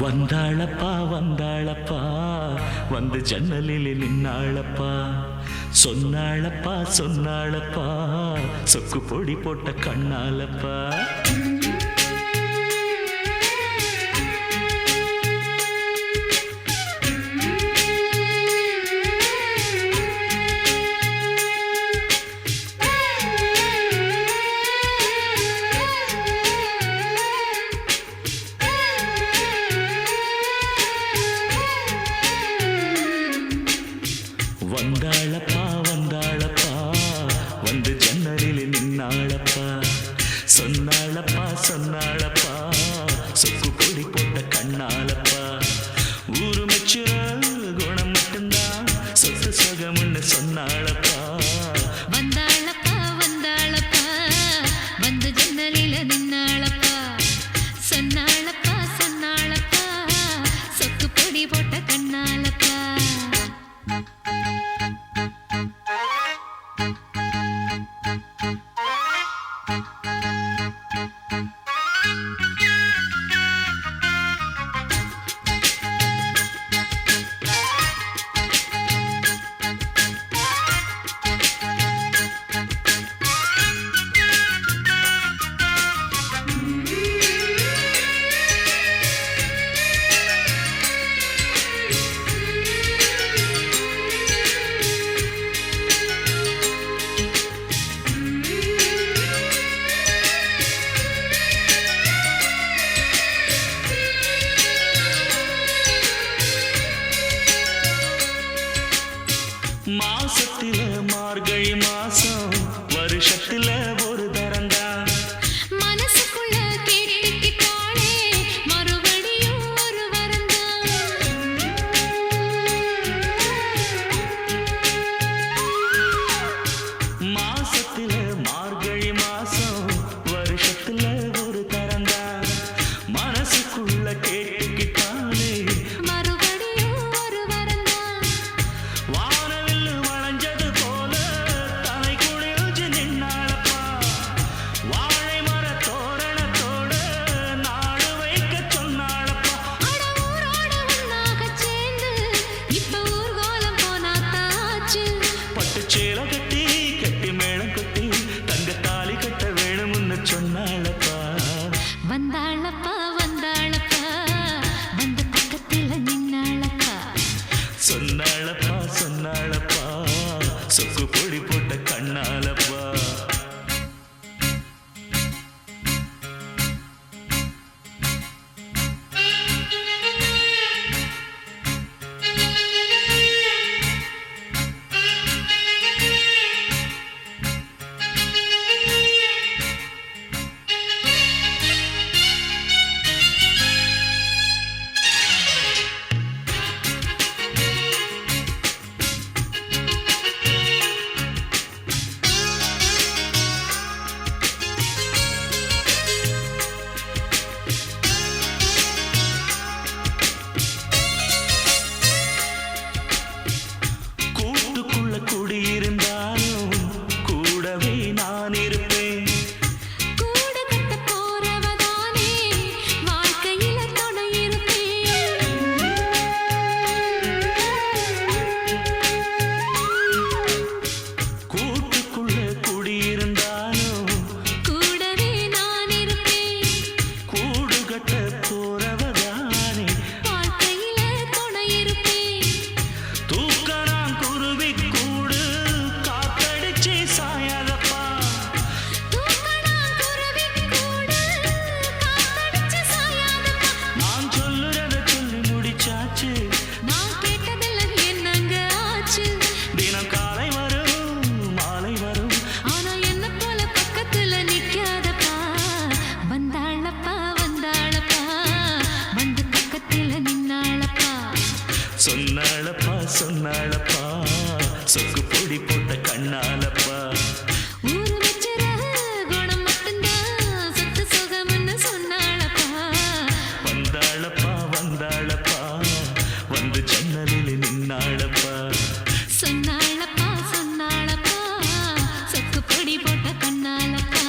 வந்தாளப்பா வந்தாளப்பா வந்து ஜன்னலில் நின்னாளப்பா சொன்னாளப்பா சொன்னாளப்பா சொக்கு பொடி போட்ட கண்ணாலப்பா வந்தாளப்பா வந்தாளப்பா வந்து ஜன்னலில் நின்னாளப்பா சொன்னாளப்பா சொன்னாளப்பா சொக்கு பொடி போட்ட கண்ணாலப்பா ஊரு மெச்சுற குணம் மட்டும்தான் சொத்து சுகம்னு சொன்னாளப்பா வந்தாளப்பா வந்தாளப்பா வந்து ஜன்னலில் நின்னாளப்பா சொன்னாளப்பா சொன்னாளப்பா சொக்கு பொடி போட்ட கண்ணாலப்பா மாசத்தில மார்கழி மாசம் வருஷத்துல ஒரு தரந்தா மனசுக்குள்ள கேட்டுக்கிட்டாளே மறுபடியும் ஒரு வரந்தா மாசத்தில மார்கழி மாசம் வருஷத்துல ஒரு தரந்தா மனசுக்குள்ள கேட்டுக்கிட்டாலே மறுபடியும் ஒரு வரந்தா வானவில் வளைஞ்சது போல தலை குளிர்ந்து நின்னாளப்பா வாழை மர தோரணத்தோட நாடு வைக்க சொன்னாளப்பா அட ஊரோட ஒன்னாகச் சேர்ந்து இப்ப ஊர்கோலம் போனாத்தாச்சு பட்டுச்சேலை கட்டி கட்டி மேளம் கட்டி தங்க தாலி கட்ட வேணும்னு சொன்னாளப்பா வந்தாளப்பா வந்தாளப்பா வந்து பக்கத்துல நின்னாளப்பா சொன்னாளப்பா சொன்னாளப்பா சொக்கு பொடி போட்ட கண்ணாலப்பா கூட்டுக்குள்ள குடியிருந்தாலும் கூடவே நான் இருப்பேன் கூடு கட்ட போறவதானே வாழ்க்கையில துணை இருப்பேன் கூட்டுக்குள்ள குடியிருந்தாலும் கூடவே நான் இருப்பேன் கூடு கட்ட போறவதானே வாழ்க்கையில துணை இருப்பேன் தூக்கணாம் குருவி கூடு காத்தடிச்சு சாயாதப்பா தூக்கணா குருவி கூடு காத்தடிச்சு சாயாதப்பா நான் சொல்லுறத சொல்லி முடிச்சாச்சு நான் கேட்டதெல்லாம் என்னங்க ஆச்சு தினம் காலை வரும் மாலை வரும் ஆனா என்ன போல பக்கத்துல நிக்காதப்பா வந்தாளப்பா வந்தாளப்பா வந்து பக்கத்துல நின்னாளப்பா சொன்னாளப்பா சொன்னாளப்பா சொக்கு பொடி போட்ட கண்ணாலப்பா ஊரு வச்சிர குணம் மட்டும்தான் சொத்து சுகம்னு சொன்னாளப்பா வந்தாளப்பா வந்தாளப்பா வந்து ஜன்னலில் நின்னாளப்பா சொன்னாளப்பா சொன்னாளப்பா சொக்கு பொடி போட்ட கண்ணாலப்பா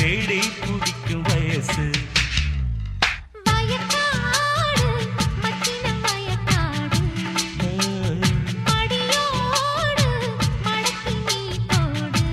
தேடி பிடிக்கும் வயசு. வயக்காடு மச்சின வயக்காடு அடியோடு மடக்கி நீ போடு.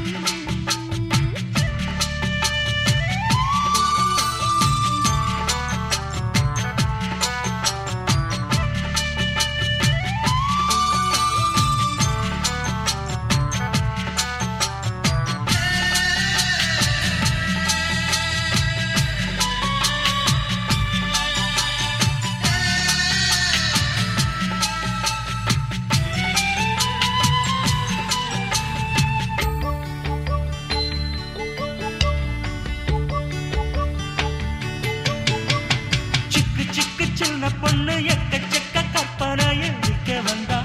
சிக்கு சிக்கு சின்ன பொண்ணு எக்கச்சக்க கற்பனைய விற்க வந்தா,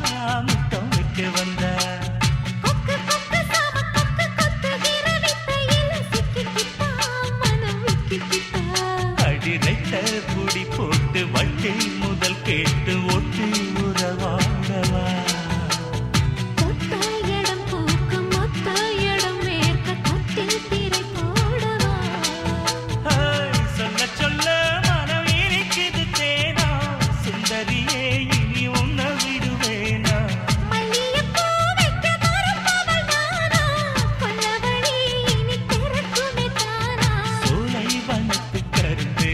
முத்தம் வைக்க வந்தா. கொக்கு கொக்கு சாம கொக்கு கொத்துகிற வித்தையில சிக்கிக்கிட்டா மனம் விக்கிக்கிட்டா. அடிரைட்ட புடி போட்டு வட்டி முதல் கேட்டு ஒட்டி உறவாடவா. கொத்த இடம் பூக்கும் மொத்த இடம் மேற்க கட்டில் திரை போடவா. சொல்ல சொல்ல மனம் இருக்குது தேனா, சுந்தரியே இனி உன்னை விடுவேனா. மல்லிகைப்பூ வைக்க மறப்பவள் நானா, கொல்லவழி இனி திறக்குமே தானா. சோலை வனத்து கரும்பு,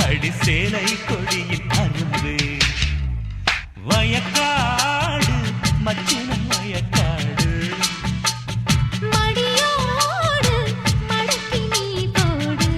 அடி சேலை கொடியின் அரும்பு. வயக்காடு மச்சின வயக்காடு மடியோடு மடக்கி நீ போடு.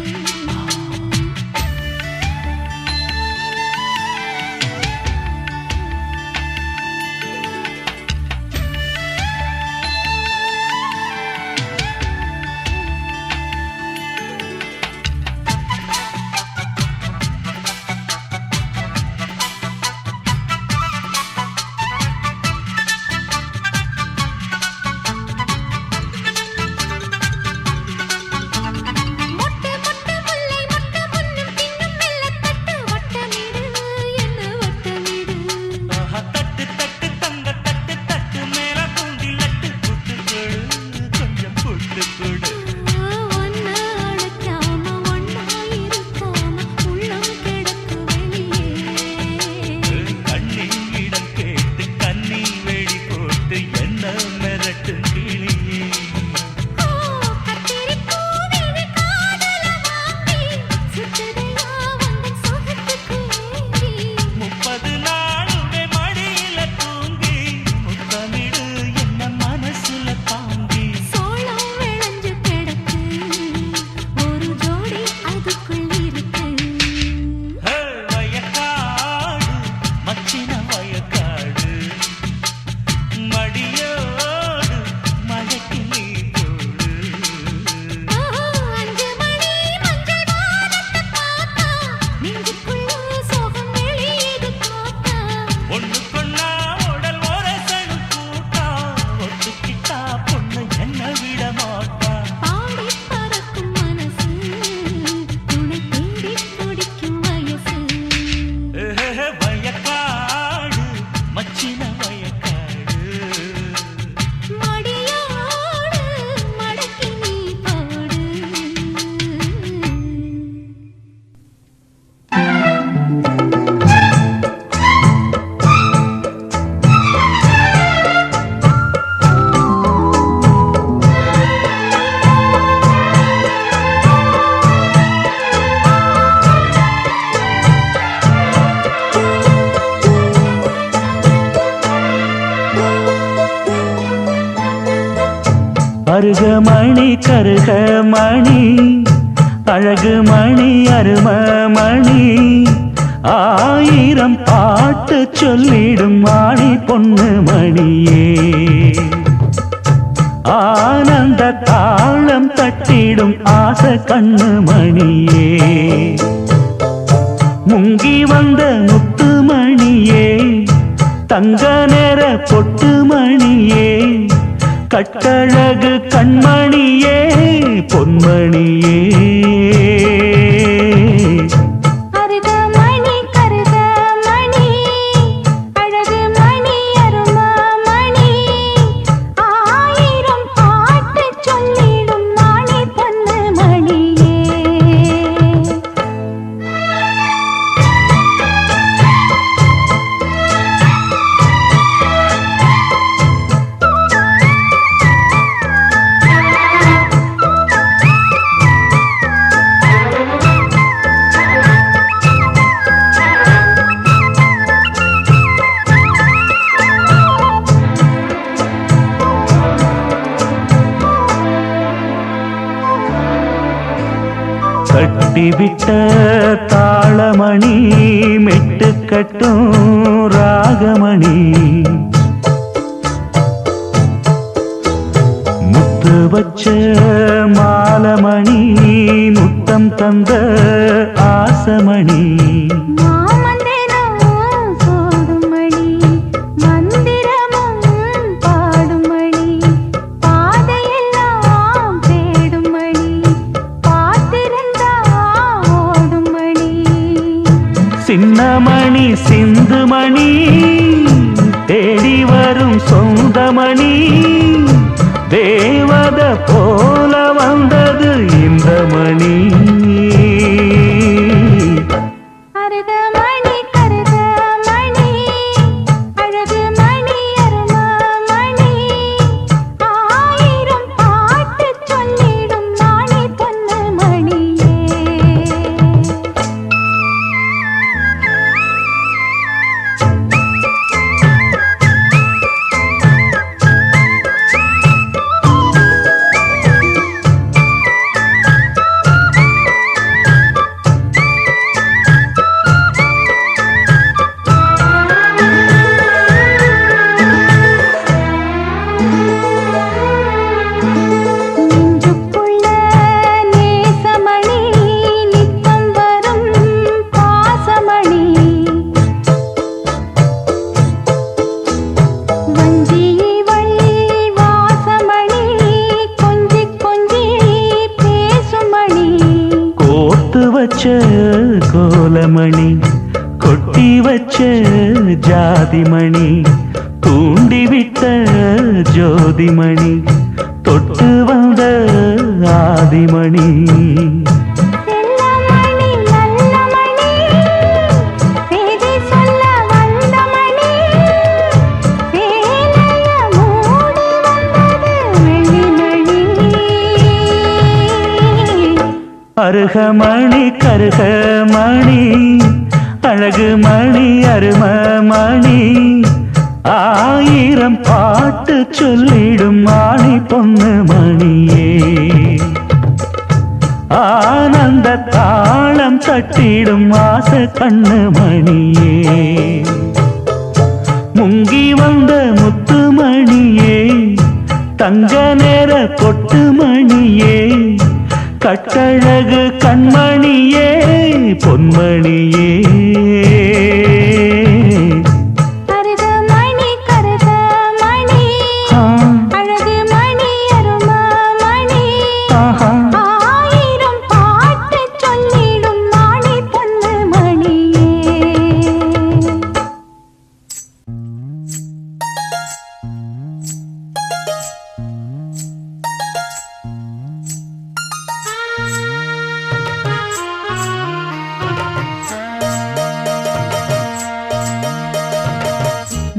மொட்டை மொட்டை முல்லை மொட்டை முன்னும் பின்னும் மெல்லத்தட்டு வட்டமிடு என்ன வட்டமிடு. தட்டு தட்டு தங்க தட்டு தட்டு மேல தூண்டிலட்டு புட்டு கொடு, கொஞ்சம் புட்டு கொடு. ஒன்ன அழைக்காம ஒன்னா இருக்காம உள்ளம் கிடக்கு வெளியே. கண்ணின் இடம் கேட்டு கண்ணி வெடி போட்டு என்ன மிரட்டு கிளியே. கத்திரி பூவிழி காதல வாங்கி சுத்துதையா உந்தன் சுகத்துக்கு ஏங்கி. 30 நாளுமே மடியில தூங்கி முத்தமிடு என்ன மனசுல தாங்கி. சோளம் விளைஞ்சு கிடக்கு ஒரு ஜோடி அதுக்குள் இருக்கு. வயக்காடு மச்சின வயக்காடு மடியோடு மழைக்கு நீ போடு. 5 மணி மஞ்சள் வானத்தை பார்த்தா நெஞ்சுக்குள்ள சோகம் வெளியேது காத்தா. ஒண்ணு கொண்டா உடல் ஒரசனு கூட்டா, ஒட்டுக்கிட்டா பொண்ணு என்ன விட மாட்டா. பாடி பறக்கும் மனசு துணை தேடி துடிக்கும் வயசு. வயக்காடு மச்சின வயக்காடு மடியோடு மடக்கி நீ போடு. அருக மணி கருக மணி அழகு மணி அரும மணி, 1000 பாட்டு சொல்லிடும் மாணி பொண்ணு மணியே. ஆனந்த தாளம் தட்டிடும் ஆசை கண்ணு மணியே. முங்கி வந்த முத்து மணியே, தங்க நேர பொட்டு மணியே, கட்டழகு கண்மணியே பொன்மணியே. அருகமணி கருகமணி அழகு மணி அருமமணி, 1000 பாட்டு சொல்லிடும் மாணி பொண்ணு மணி. கட்டிவிட்ட தாளமணி மெட்டு கட்டும் ராகமணி முத்து வச்ச மாலமணி முத்தம் தந்த ஆசமணி மாமந்திரம் சோடும் மணி மந்திரமும் பாடும் மணி பாதையெல்லாம் தேடும் மணி பார்த்திருந்தா ஓடும் மணி சின்னமணி சிந்துமணி தேடி வரும் சொந்தமணி தேவத போல வந்தது இந்த மணி அருகமணி கருகமணி அழகு மணி அரும மணி ஆயிரம் பாட்டு சொல்லிடும் மணி பொண்ணு மணியே நெஞ்சுக்குள்ள நேசமணி நித்தம் வரும் பாசமணி வஞ்சிவள் வாசமணி கொஞ்சி கொஞ்சி பேசுமணி கோத்து வச்ச கோலமணி கொட்டி வச்ச ஜாதிமணி தூண்டிவிட்ட ஜோதிமணி தொட்டு வந்த ஆதிமணி செல்லமணி நல்லமணி செய்தி சொல்ல வந்தமணி சேலைய மூடி வந்தது வெள்ளிமணி அருகமணி கருகமணி அழகு மணி அரும மணி ஆயிரம் பாட்டு சொல்லிடும் மாணி பொண்ணு மணியே ஆனந்த தாளம் தட்டிடும் ஆசை கண்ணு மணியே முங்கி வந்த முத்துமணியே தங்க நேர பொட்டு மணியே கட்டழகு கண்மணியே பொன்மணியே கருகமணி கருகமணி அழகு மணி அரும மணி ஆஹா ஆயிரம் பாட்டு சொல்லிடும் மணி பொண்ணு மணியே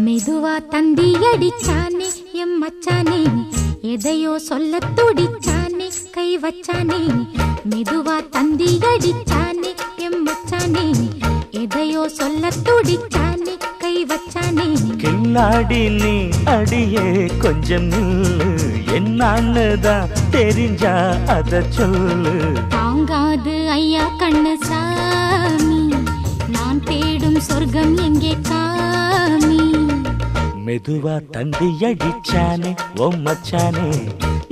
மெதுவா தந்தி அடிச்சானே எம் மச்சானே எதையோ சொல்ல துடிச்சானே கை வச்சானே மெதுவா தந்தி அடிச்சானே எம் மச்சானே எதையோ சொல்ல துடிச்சானே கை வச்சானே கில்லாடி நீ அடியே கொஞ்சம் நில்லு என்னான்னுதான் தெரிஞ்சா அத சொல்லு தாங்காது ஐயா கண்ணு சாமி நான் தேடும் சொர்க்கம் எங்கே காமி மெதுவா தந்தி அடிச்சானே ஓ மச்சானே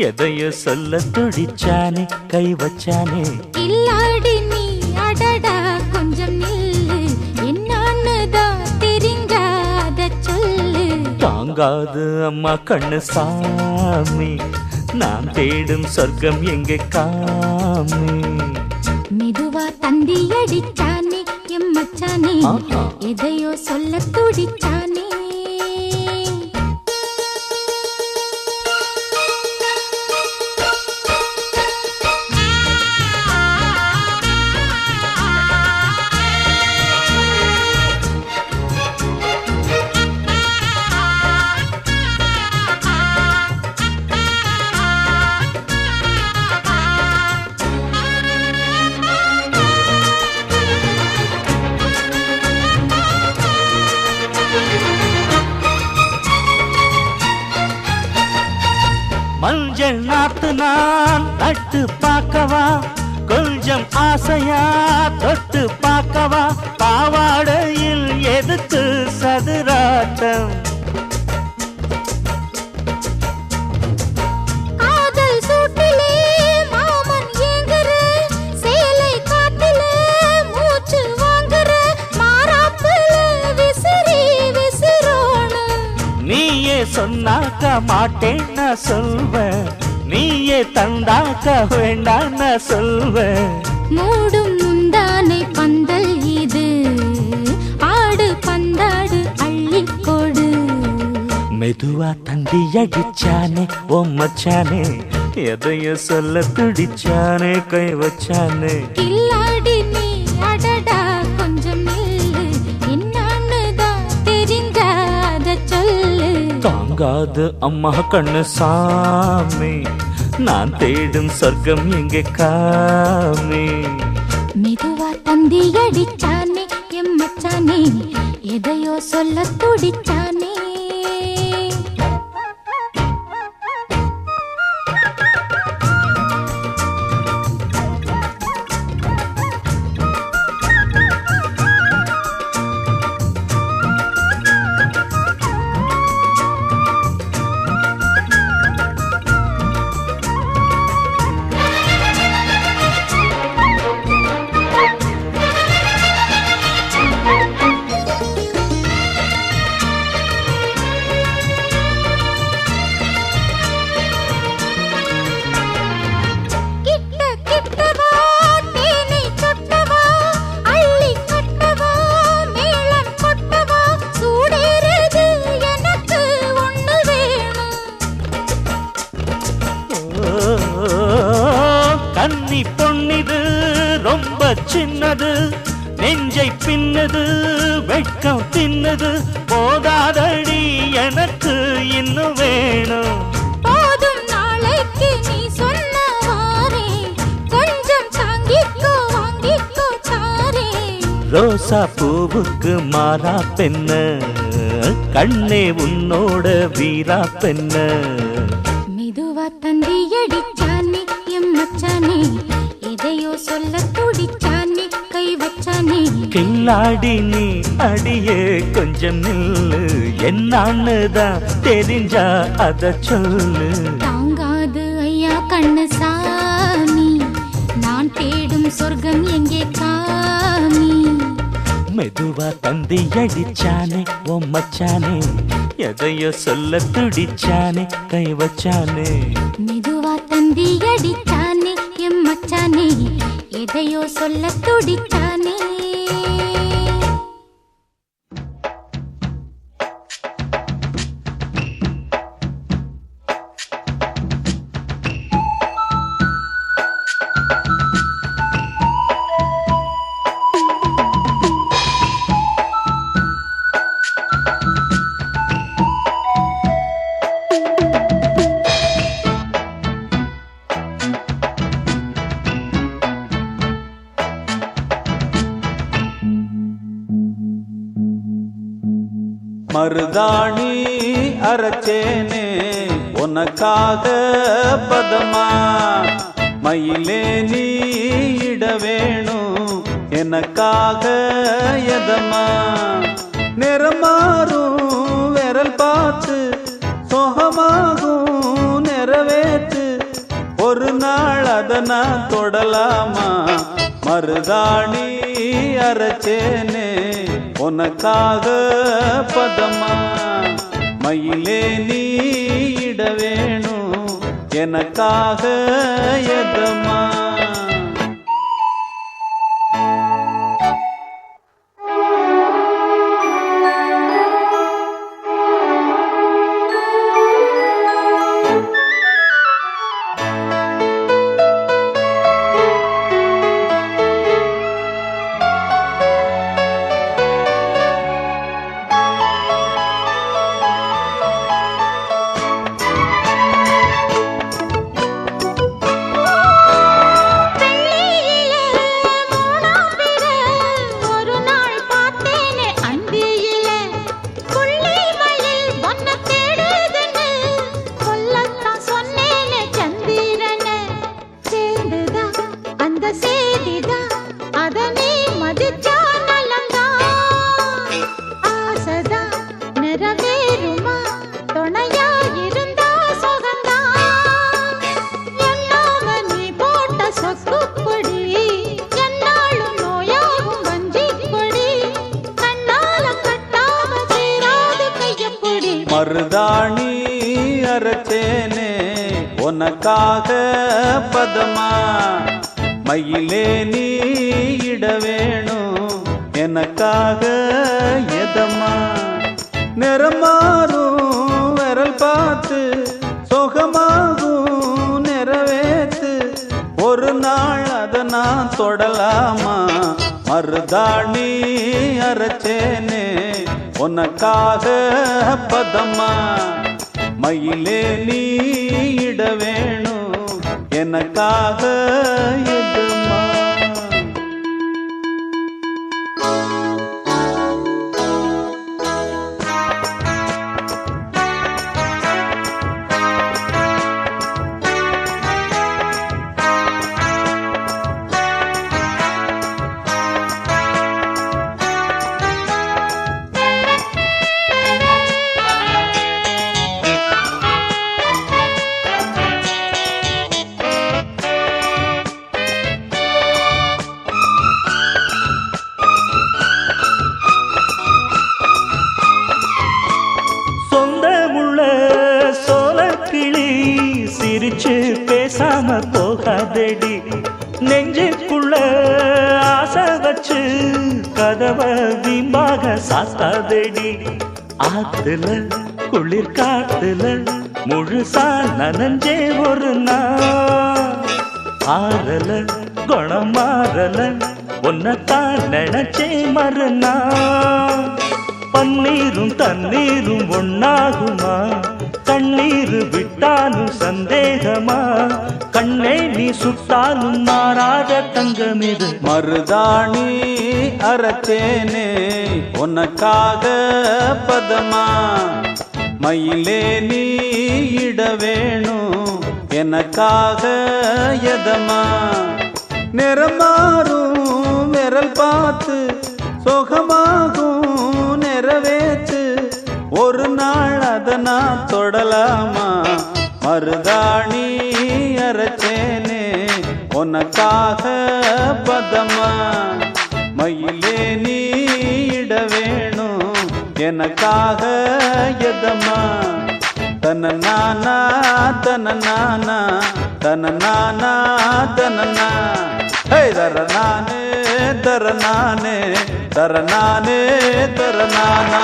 எதையோ சொல்ல துடிச்சானே கை வச்சானே இல்லாடி நீ அடடா கொஞ்சம் நில்லு என்னான்னுதான் தெரிஞ்சாத சொல்லு தாங்காது அம்மா கண்ணு சாமி நான் தேடும் சொர்க்கம் எங்கே காமி மெதுவா தந்தி அடிச்சானே எம் மச்சானே ஆஹா. எதையோ சொல்ல துடிச்சானே மஞ்சள் நாத்து நான் நட்டு பார்க்கவா கொஞ்சம் ஆசையா தொட்டு பார்க்கவா பாவாடையில் எதுக்கு சதுராட்டம் காதல் சூட்டிலே மாமன் ஏங்குற சேலை காட்டில மூச்சு வாங்குற மாறாப்புல விசிறி விசிறோணும் நீயே சொன்னாக்க மாட்டேன் நான் சொல்வேன் நீயே தந்தாக்க வேண்டாம் நான் சொல்வேன் மூடும் முந்தானை பந்தல் இது ஆடு பந்தாடு அள்ளிக்கொடு மெதுவா தந்தி அடிச்சானே ஓ மச்சானே எதையோ சொல்ல துடிச்சானே கை வச்சானே கில்லாடி நீ அடடா கொஞ்சம் நில்லு என்னான்னு தான் தெரிஞ்சாத சொல்லு தாங்காது அம்மா கண்ணு சாமி நான் தேடும் சொர்க்கம் எங்கே காமி மெதுவா தந்தி அடிச்சானே எம்மச்சானே எதையோ சொல்ல துடிச்சானே கன்னி பொன்னிது ரொம்ப சின்னது நெஞ்சை பின்னது வெட்கம் தின்னது போதாதடி எனக்கு இன்னும் வேணும் போதும் நாளைக்கு நீ சொன்னவாரே கொஞ்சம் தாங்கிக்கோ வாங்கிக்கோ தாரே ரோசா பூவுக்கு மாறா பெண்ண கண்ணே உன்னோட வீரா பெண்ண மெதுவா தந்தி அடிச்சானே எம்மச்சானே எதையோ சொல்ல துடிச்சானே கை வச்சானே கில்லாடி நீ அடியே கொஞ்சம் நில்லு என்னான்னு தான் தெரிஞ்சா அத சொல்லு தாங்காது ஐயா கண்ணு சாமி நான் தேடும் சொர்க்கம் எங்கே காமி மெதுவா தந்தி அடிச்சானே ஓ மச்சானே எதையோ சொல்ல துடிச்சானே கை வச்சானே மெதுவா தந்தி அடிச்சானே எம்மச்சானே எதையோ சொல்ல துடிச்சானே மருதாணி அரைச்சேனே உனக்காக பதமா மயிலே நீ இட வேணும் எனக்காக எதமா நிறமாறும் விரல் பார்த்து சொகமாகும் நிறைவேற்று ஒரு நாள் அதனா தொடலாமா மருதாணி அரைச்சேனே உனக்காக பதமா மயிலே நீ இட வேணும் எனக்காக எதமா சேதிதான் அதனே மதிச்சா நலந்தான் ஆசைதான் நிறைவேறுமா துணையா இருந்தா சுகந்தான் என்னாம நீ போட்ட சொக்குப்பொடி என்னாலும் நோயாகும் வஞ்சிப்பொடி கண்ணால கட்டாம சேராது கையப்பொடி மருதாணி அரைச்சேனே உனக்காக பதமா மயிலே நீ இட வேணும் எனக்காக எதமா நிறமாறும் விரல் பார்த்து சுகமாகும் நிறைவேத்து ஒரு நாள் அதை நான் தொடலாமா மருதாணி அரைச்சேனே உனக்காக பதமா மயிலே நீ இட வேணும் எனக்காக எதுமா சிரிச்சு பேசாம போகாதடி நெஞ்சுக்குள்ள ஆசை வச்சு கதவை வீம்பாக சாத்தாதடி ஆத்துல குளிர் காத்துல முழுசா நனஞ்சே ஒரு நாள் ஆறல குணம் மாறல உன்னத்தான் நினைச்சே மறுநாள் பன்னீரும் தண்ணீரும் ஒன்னாகுமா கண்ணீர் விட்டாலும் சந்தேகமா கண்ணே நீ சுட்டாலும் மாறாத தங்கமிது மருதாணி அரைச்சேனே உனக்காக பதமா மயிலே நீ இட வேணும் எனக்காக எதமா நிறமாறும் விரல் பார்த்து சுகமாகும் நிறைவேற்று ஒரு நாள் அதை நான் தொடலாமா மருதாணி அரைச்சேனே உனக்காக பதமா மயிலே நீ இட வேணும் எனக்காக எதமா தனநானா தனநானா தனநானா தனனா ஹே தரநானே தரநானே தரநானே தரநானா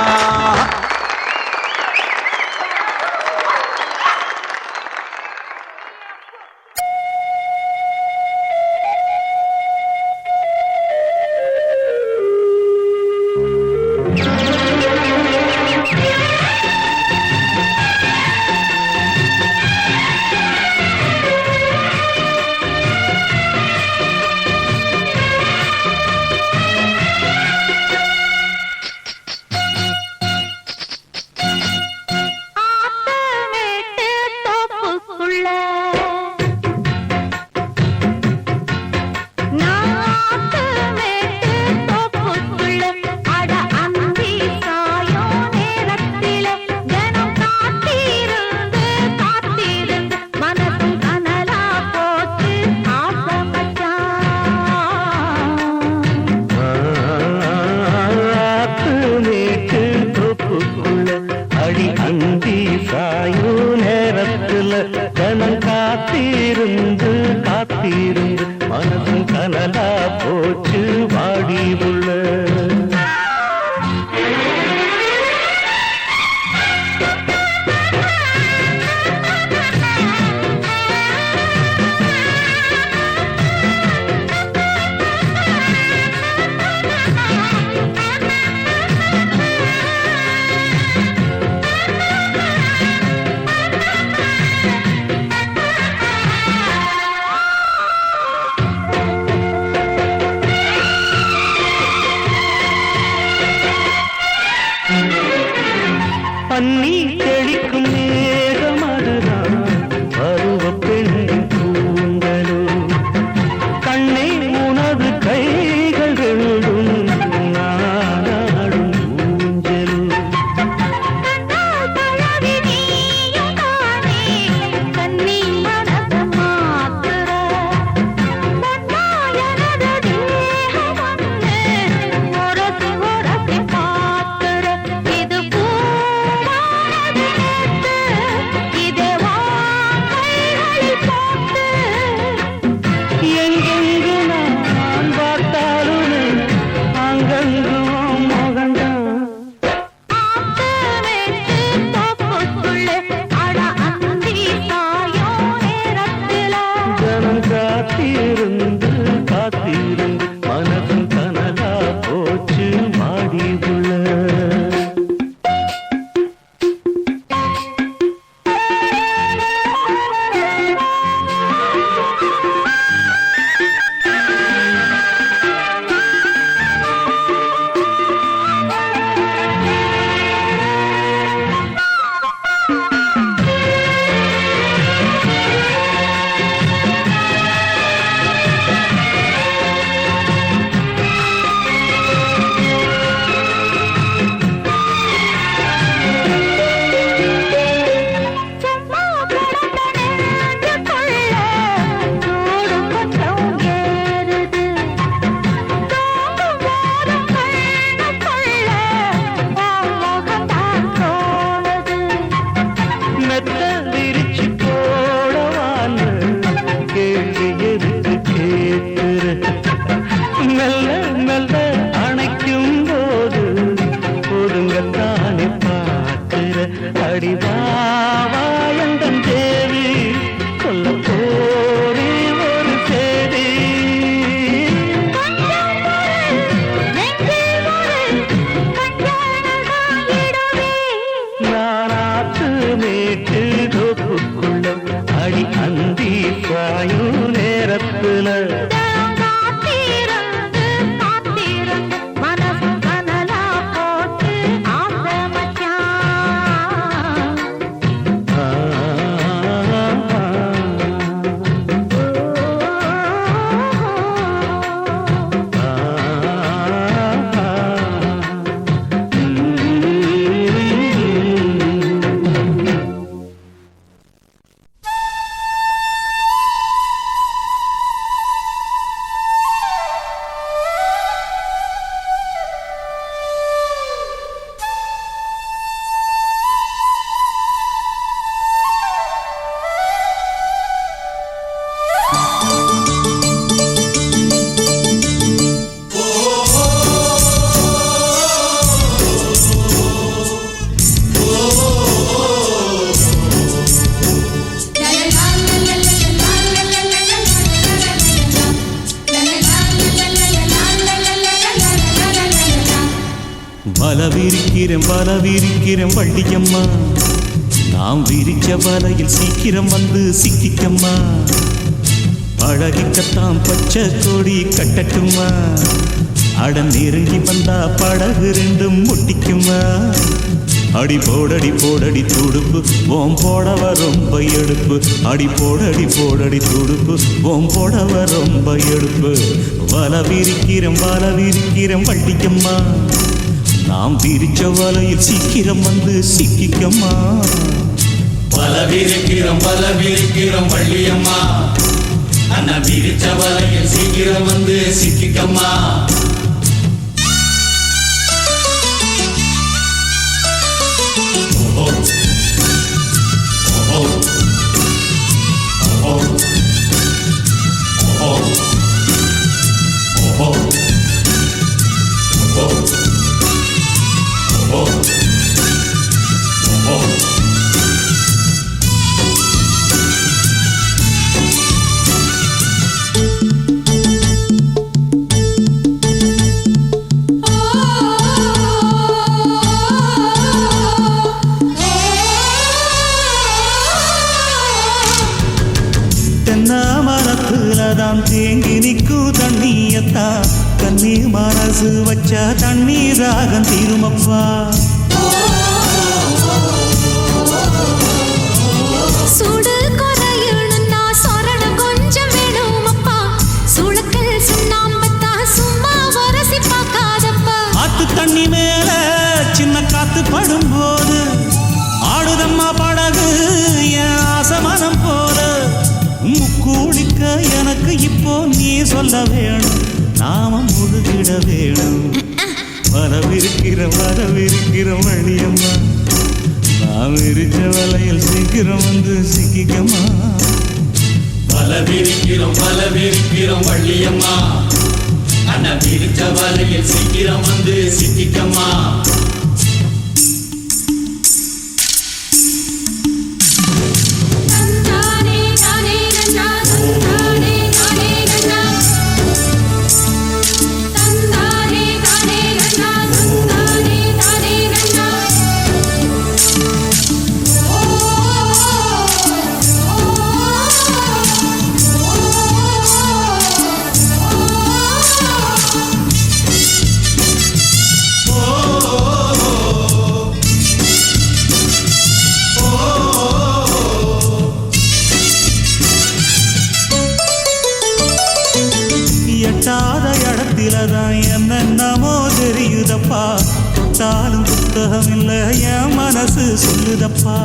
கணம் காத்திருந்து காத்திருந்து மனசும் கனலா போச்சு வாடி உள்ள பன்னி தெளிக்கும் மேகமதுதான் பருவ பெண்ணின் கூந்தலோ கண்ணை வல விரிக்கிறேன் வள்ளியம்மா நாம் விரிச்ச வலையில் சீக்கிரம் வந்து சிக்கிக்கம்மா பழகிக்கத்தான் பச்சை கொடி கட்டட்டுமா அட நெருங்கி வந்தா படகு ரெண்டும் முட்டிக்குமா அடி போடடி துடுப்பு ஓம் போடவ ரொம்ப எடுப்பு அடி போடடி துடுப்பு ஓம் போடவ ரொம்ப எடுப்பு வல விரிக்கிறேன் வள்ளியம்மா நாம் விரிச்ச வலையில் சீக்கிரம் வந்து சிக்கிக்கம்மா வல விரிக்கிறோம் வள்ளியம்மா அண்ணா விரிச்ச வலையில் சீக்கிரம் வந்து சிக்கிக்கம்மா மரத்துலதான் தேங்கி நிற்கும் தண்ணியத்தா கண்ணீர் மனசு வச்சா தண்ணீர் ராகம் தீருமப்பா சுடு குறையணும்னா சொரண கொஞ்சம் வேணுமப்பா சுளக்கல் சுண்ணாம்பத்தா சும்மா வரசி பார்க்காதப்பா ஆத்து தண்ணி மேல சின்ன காத்து படும்போது ஆடுதம்மா படகு என் ஆசமனம் போல முக்கூடிக்க எனக்கு இப்போ நீ சொல்ல வேணும் நாம முழுகிட வேணும் வரவிருக்கிற வள்ளியம்மா நாம் விரிச்ச வலையில் சீக்கிரம் வந்து சிக்கிக்கம்மா வல விரிக்கிறோம் வள்ளியம்மா அண்ணா விரிச்ச வலையில் சீக்கிரம் வந்து சிக்கிக்கம்மா எட்டாத இடத்திலதான் என்னென்னமோ தெரியுதப்பா தொட்டாலும் புத்தகம் இல்ல என் மனசு சொல்லுதப்பா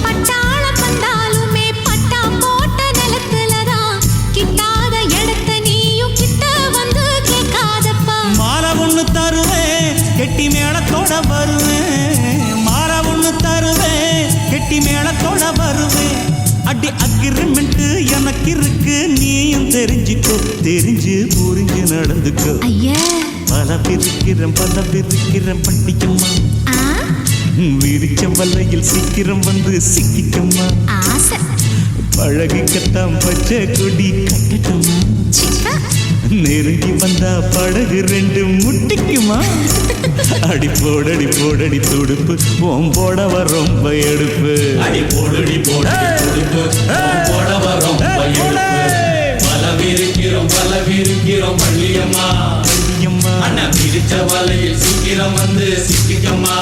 பட்டாளம் வந்தாலுமே பட்டா போட்ட நிலத்துலதான் கிட்டாத இடத்த நீயும் கிட்ட வந்து கேட்காதப்பா மாலை ஒண்ணு தருவேன் கெட்டி மேளத்தோட வருவேன் மாலை ஒண்ணு தருவேன் கெட்டி மேளத்தோட வருவேன் அடி அக்ரிமெண்ட் எனக்கு இருக்கு நீயும் தெரிஞ்சுக்கோ தெரிஞ்சு புரிஞ்சு நடந்துக்கோ ஐயா பல பிரிக்கிறேன் பண்டிக்கம்மா விரிச்ச வலையில் சீக்கிரம் வந்து சிக்கிக்கம்மா ஆசை பழகிக்கத்தான் பச்சை கொடி கட்டட்டுமா நெருங்கி வந்தா படகு ரெண்டு முட்டிக்குமா அடி போடடி துடுப்பு ஓம் போடவ ரொம்ப எடுப்பு அடி போடடி துடுப்பு போடவ ரொம்ப எடுப்பு வல விரிக்கிறோம் வள்ளியம்மா வள்ளியம்மா அண்ணா விரிச்ச வலையில் சீக்கிரம் வந்து சிக்கிக்கம்மா